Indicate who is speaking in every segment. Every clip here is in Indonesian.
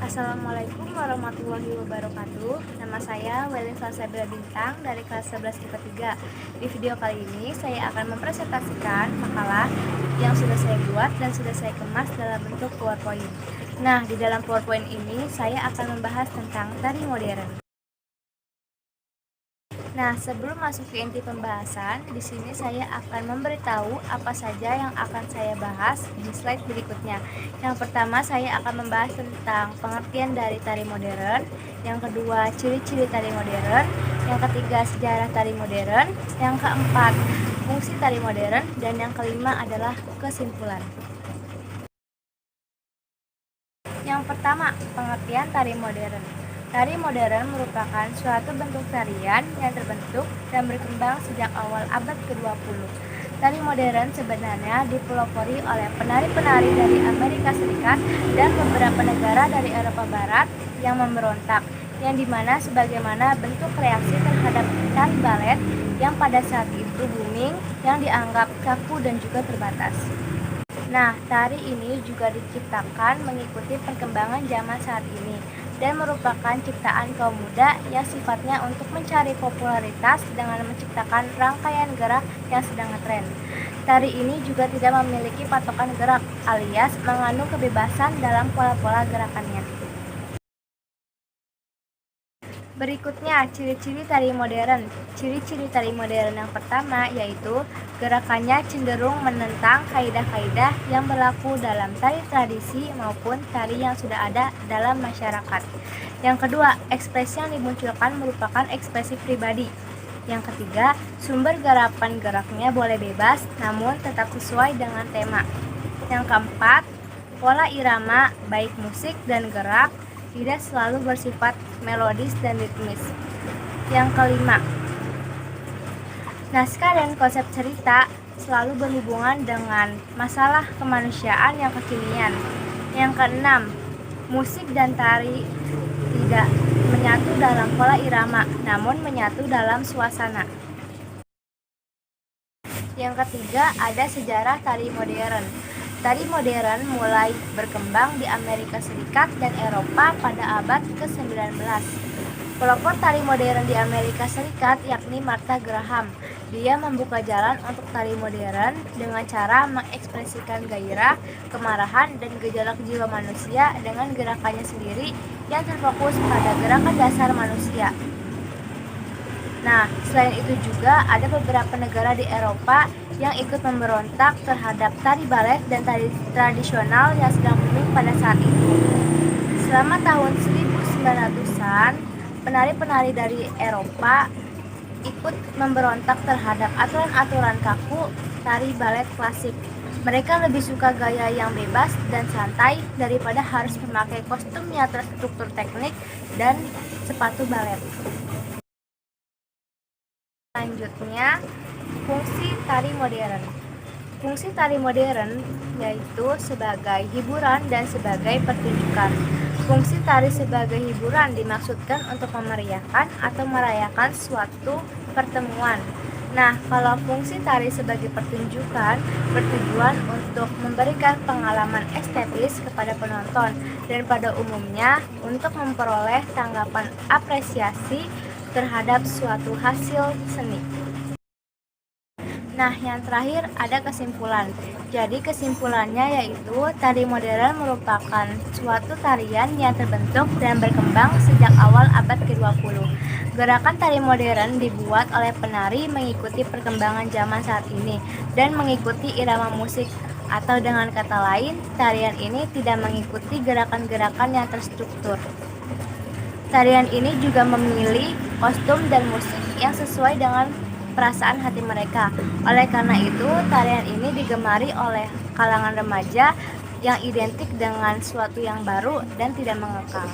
Speaker 1: Assalamualaikum warahmatullahi wabarakatuh. Nama saya Welin Salsabila Bintang dari kelas 11 IPA 3. Di video kali ini saya akan mempresentasikan makalah yang sudah saya buat dan sudah saya kemas dalam bentuk PowerPoint. Nah, di dalam PowerPoint ini saya akan membahas tentang tari modern. Nah, sebelum masuk ke inti pembahasan, di sini saya akan memberitahu apa saja yang akan saya bahas di slide berikutnya. Yang pertama, saya akan membahas tentang pengertian dari tari modern. Yang kedua, ciri-ciri tari modern. Yang ketiga, sejarah tari modern. Yang keempat, fungsi tari modern. Dan yang kelima adalah kesimpulan. Yang pertama, pengertian tari modern. Tari modern merupakan suatu bentuk tarian yang terbentuk dan berkembang sejak awal abad ke-20. Tari modern sebenarnya dipelopori oleh penari-penari dari Amerika Serikat dan beberapa negara dari Eropa Barat yang memberontak, yang dimana sebagaimana bentuk reaksi terhadap tari balet yang pada saat itu booming, yang dianggap kaku dan juga terbatas. Nah, tari ini juga diciptakan mengikuti perkembangan zaman saat ini dan merupakan ciptaan kaum muda yang sifatnya untuk mencari popularitas dengan menciptakan rangkaian gerak yang sedang ngetren. Tari ini juga tidak memiliki patokan gerak alias mengandung kebebasan dalam pola-pola gerakannya. Berikutnya, ciri-ciri tari modern. Ciri-ciri tari modern yang pertama yaitu gerakannya cenderung menentang kaidah-kaidah yang berlaku dalam tari tradisi maupun tari yang sudah ada dalam masyarakat. Yang kedua, ekspresi yang dimunculkan merupakan ekspresi pribadi. Yang ketiga, sumber garapan geraknya boleh bebas namun tetap sesuai dengan tema. Yang keempat, pola irama baik musik dan gerak tidak selalu bersifat melodis dan ritmis. Yang kelima, naskah dan konsep cerita selalu berhubungan dengan masalah kemanusiaan yang kekinian. Yang keenam, musik dan tari tidak menyatu dalam pola irama, namun menyatu dalam suasana. Yang ketiga, ada sejarah tari modern. Tari modern mulai berkembang di Amerika Serikat dan Eropa pada abad ke-19. Pelopor tari modern di Amerika Serikat yakni Martha Graham. Dia membuka jalan untuk tari modern dengan cara mengekspresikan gairah, kemarahan, dan gejolak jiwa manusia dengan gerakannya sendiri yang terfokus pada gerakan dasar manusia. Nah, selain itu juga ada beberapa negara di Eropa yang ikut memberontak terhadap tari balet dan tari tradisional yang sedang booming pada saat itu. Selama tahun 1900-an, penari-penari dari Eropa ikut memberontak terhadap aturan-aturan kaku tari balet klasik. Mereka lebih suka gaya yang bebas dan santai daripada harus memakai kostum yang terstruktur teknik dan sepatu balet. Selanjutnya, fungsi tari modern. Fungsi tari modern yaitu sebagai hiburan dan sebagai pertunjukan. Fungsi tari sebagai hiburan dimaksudkan untuk memeriahkan atau merayakan suatu pertemuan. Nah, kalau fungsi tari sebagai pertunjukan bertujuan untuk memberikan pengalaman estetis kepada penonton dan pada umumnya untuk memperoleh tanggapan apresiasi terhadap suatu hasil seni. Nah, yang terakhir ada kesimpulan. Jadi kesimpulannya yaitu tari modern merupakan suatu tarian yang terbentuk dan berkembang sejak awal abad ke-20. Gerakan tari modern dibuat oleh penari mengikuti perkembangan zaman saat ini dan mengikuti irama musik. Atau dengan kata lain, tarian ini tidak mengikuti gerakan-gerakan yang terstruktur. Tarian ini juga memilih kostum dan musik yang sesuai dengan perasaan hati mereka. Oleh karena itu, tarian ini digemari oleh kalangan remaja yang identik dengan sesuatu yang baru dan tidak mengekang.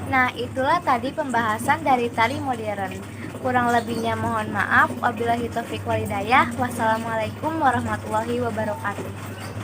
Speaker 1: Nah, itulah tadi pembahasan dari tari modern. Kurang lebihnya mohon maaf. Wabillahi taufiq wal hidayah. Wassalamualaikum warahmatullahi wabarakatuh.